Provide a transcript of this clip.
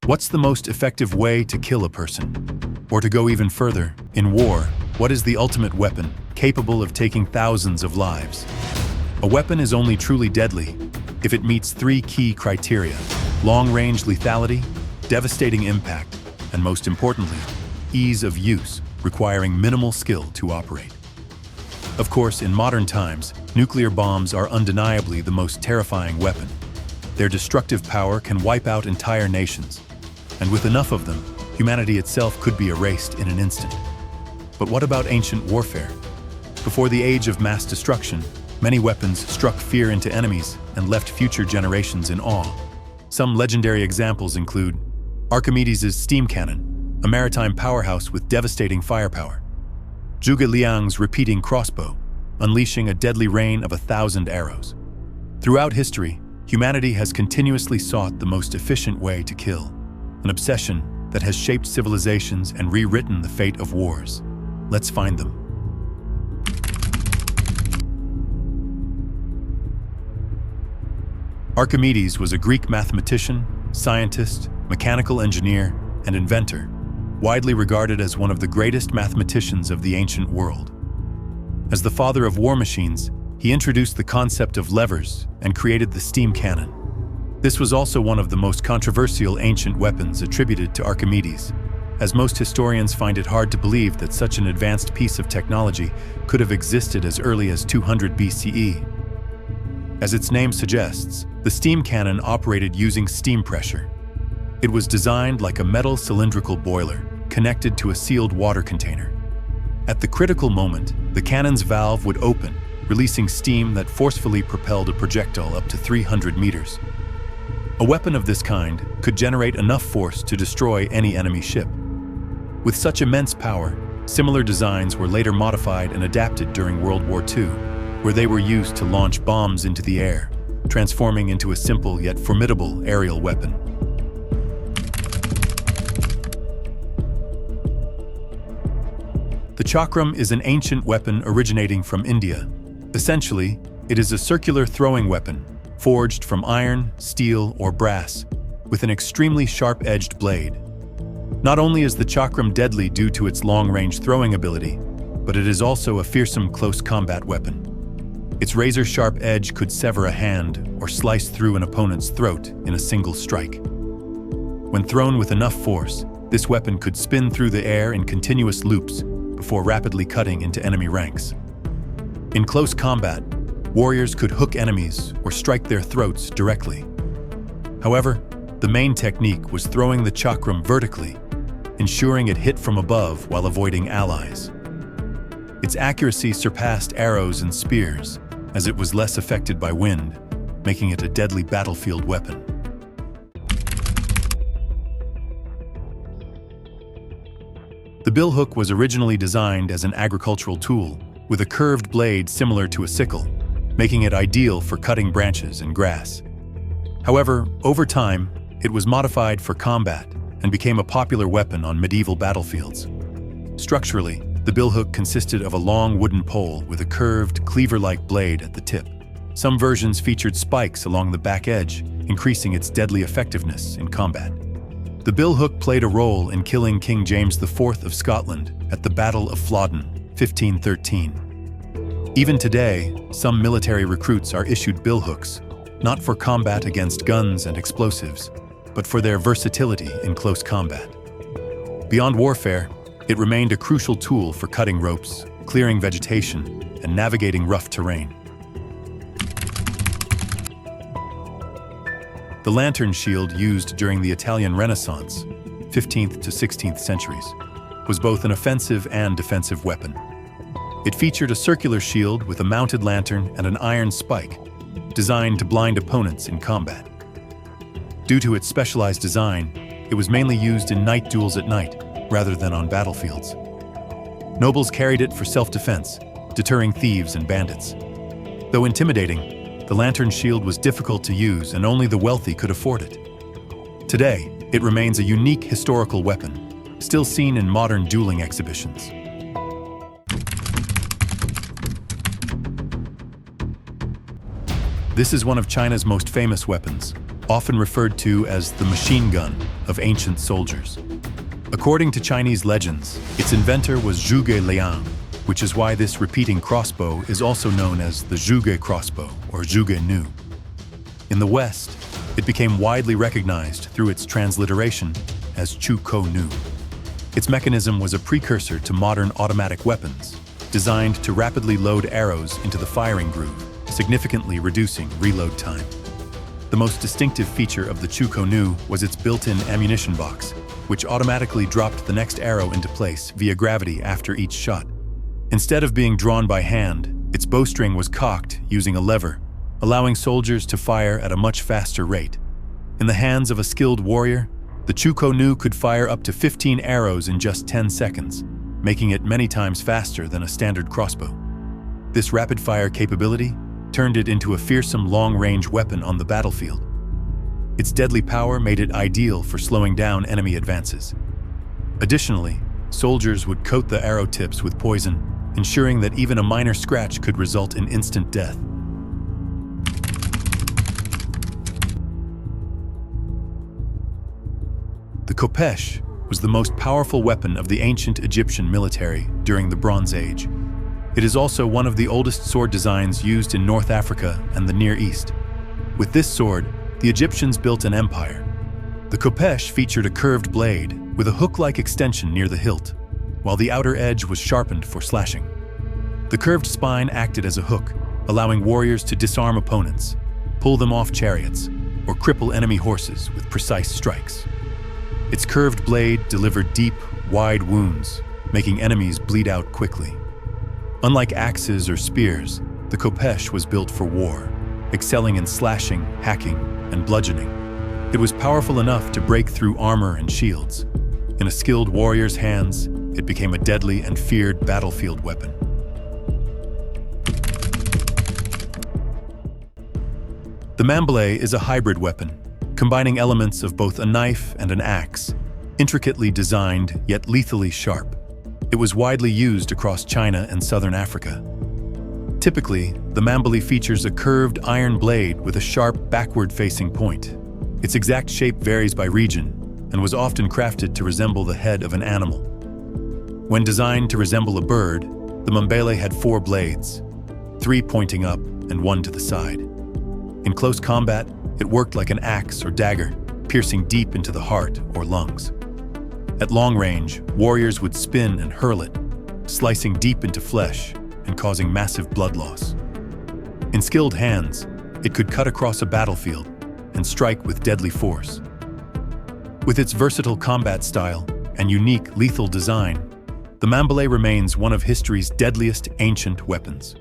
What's the most effective way to kill a person? Or to go even further, in war, what is the ultimate weapon capable of taking thousands of lives? A weapon is only truly deadly if it meets three key criteria: long-range lethality, devastating impact, and most importantly, ease of use, requiring minimal skill to operate. Of course, in modern times, nuclear bombs are undeniably the most terrifying weapon. Their destructive power can wipe out entire nations, and with enough of them, humanity itself could be erased in an instant. But what about ancient warfare? Before the age of mass destruction, many weapons struck fear into enemies and left future generations in awe. Some legendary examples include Archimedes' steam cannon, a maritime powerhouse with devastating firepower; Zhuge Liang's repeating crossbow, unleashing a deadly rain of 1,000 arrows. Throughout history, humanity has continuously sought the most efficient way to kill, an obsession that has shaped civilizations and rewritten the fate of wars. Let's find them. Archimedes was a Greek mathematician, scientist, mechanical engineer, and inventor, widely regarded as one of the greatest mathematicians of the ancient world. As the father of war machines, he introduced the concept of levers and created the steam cannon. This was also one of the most controversial ancient weapons attributed to Archimedes, as most historians find it hard to believe that such an advanced piece of technology could have existed as early as 200 BCE. As its name suggests, the steam cannon operated using steam pressure. It was designed like a metal cylindrical boiler, connected to a sealed water container. At the critical moment, the cannon's valve would open, releasing steam that forcefully propelled a projectile up to 300 meters. A weapon of this kind could generate enough force to destroy any enemy ship. With such immense power, similar designs were later modified and adapted during World War II, where they were used to launch bombs into the air, transforming into a simple yet formidable aerial weapon. The chakram is an ancient weapon originating from India. Essentially, it is a circular throwing weapon, forged from iron, steel, or brass, with an extremely sharp-edged blade. Not only is the chakram deadly due to its long-range throwing ability, but it is also a fearsome close combat weapon. Its razor-sharp edge could sever a hand or slice through an opponent's throat in a single strike. When thrown with enough force, this weapon could spin through the air in continuous loops before rapidly cutting into enemy ranks. In close combat, warriors could hook enemies or strike their throats directly. However, the main technique was throwing the chakram vertically, ensuring it hit from above while avoiding allies. Its accuracy surpassed arrows and spears, as it was less affected by wind, making it a deadly battlefield weapon. The billhook was originally designed as an agricultural tool, with a curved blade similar to a sickle, making it ideal for cutting branches and grass. However, over time, it was modified for combat and became a popular weapon on medieval battlefields. Structurally, the billhook consisted of a long wooden pole with a curved, cleaver-like blade at the tip. Some versions featured spikes along the back edge, increasing its deadly effectiveness in combat. The billhook played a role in killing King James IV of Scotland at the Battle of Flodden, 1513. Even today, some military recruits are issued billhooks, not for combat against guns and explosives, but for their versatility in close combat. Beyond warfare, it remained a crucial tool for cutting ropes, clearing vegetation, and navigating rough terrain. The lantern shield used during the Italian Renaissance, 15th to 16th centuries, was both an offensive and defensive weapon. It featured a circular shield with a mounted lantern and an iron spike, designed to blind opponents in combat. Due to its specialized design, it was mainly used in night duels at night, rather than on battlefields. Nobles carried it for self-defense, deterring thieves and bandits. Though intimidating, the lantern shield was difficult to use and only the wealthy could afford it. Today, it remains a unique historical weapon, still seen in modern dueling exhibitions. This is one of China's most famous weapons, often referred to as the machine gun of ancient soldiers. According to Chinese legends, its inventor was Zhuge Liang, which is why this repeating crossbow is also known as the Zhuge crossbow or Zhuge Nu. In the West, it became widely recognized through its transliteration as Chu Ko Nu. Its mechanism was a precursor to modern automatic weapons, designed to rapidly load arrows into the firing groove, significantly reducing reload time. The most distinctive feature of the Chu Ko Nu was its built-in ammunition box, which automatically dropped the next arrow into place via gravity after each shot. Instead of being drawn by hand, its bowstring was cocked using a lever, allowing soldiers to fire at a much faster rate. In the hands of a skilled warrior, the Chu Ko Nu could fire up to 15 arrows in just 10 seconds, making it many times faster than a standard crossbow. This rapid-fire capability turned it into a fearsome long-range weapon on the battlefield. Its deadly power made it ideal for slowing down enemy advances. Additionally, soldiers would coat the arrow tips with poison, ensuring that even a minor scratch could result in instant death. The khopesh was the most powerful weapon of the ancient Egyptian military during the Bronze Age. It is also one of the oldest sword designs used in North Africa and the Near East. With this sword, the Egyptians built an empire. The khopesh featured a curved blade with a hook-like extension near the hilt, while the outer edge was sharpened for slashing. The curved spine acted as a hook, allowing warriors to disarm opponents, pull them off chariots, or cripple enemy horses with precise strikes. Its curved blade delivered deep, wide wounds, making enemies bleed out quickly. Unlike axes or spears, the khopesh was built for war, excelling in slashing, hacking, and bludgeoning. It was powerful enough to break through armor and shields. In a skilled warrior's hands, it became a deadly and feared battlefield weapon. The mambalay is a hybrid weapon, combining elements of both a knife and an axe, intricately designed yet lethally sharp. It was widely used across China and southern Africa. Typically, the mambalay features a curved iron blade with a sharp backward-facing point. Its exact shape varies by region and was often crafted to resemble the head of an animal. When designed to resemble a bird, the mambalay had 4 blades, 3 pointing up and 1 to the side. In close combat, it worked like an axe or dagger, piercing deep into the heart or lungs. At long range, warriors would spin and hurl it, slicing deep into flesh and causing massive blood loss. In skilled hands, it could cut across a battlefield and strike with deadly force. With its versatile combat style and unique lethal design, the mambalay remains one of history's deadliest ancient weapons.